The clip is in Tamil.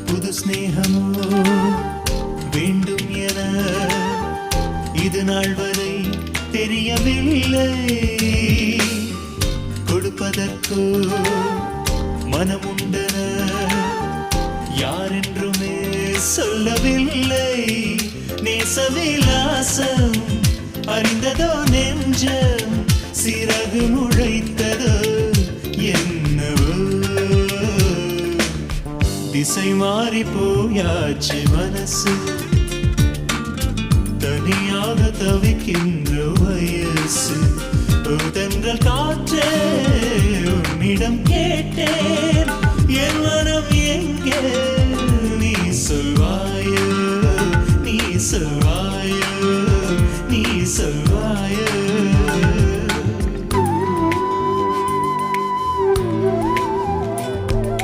புது ஸ்நேகமோ வேண்டும் என இது நாள் வரை தெரியவில்லை. கொடுப்பதற்கோ மனமுண்டன யாரென்றுமே சொல்லவில்லை. நேசவிலாசம் அறிந்ததோ நெஞ்சம் சிறகு முளைத்ததோ என்னவோ. திசை மாறி போயாச்சு மனசு, தனியாக தவிக்கின்ற வயசு. தென்றல் காற்றே உன்னிடம் கேட்டேன்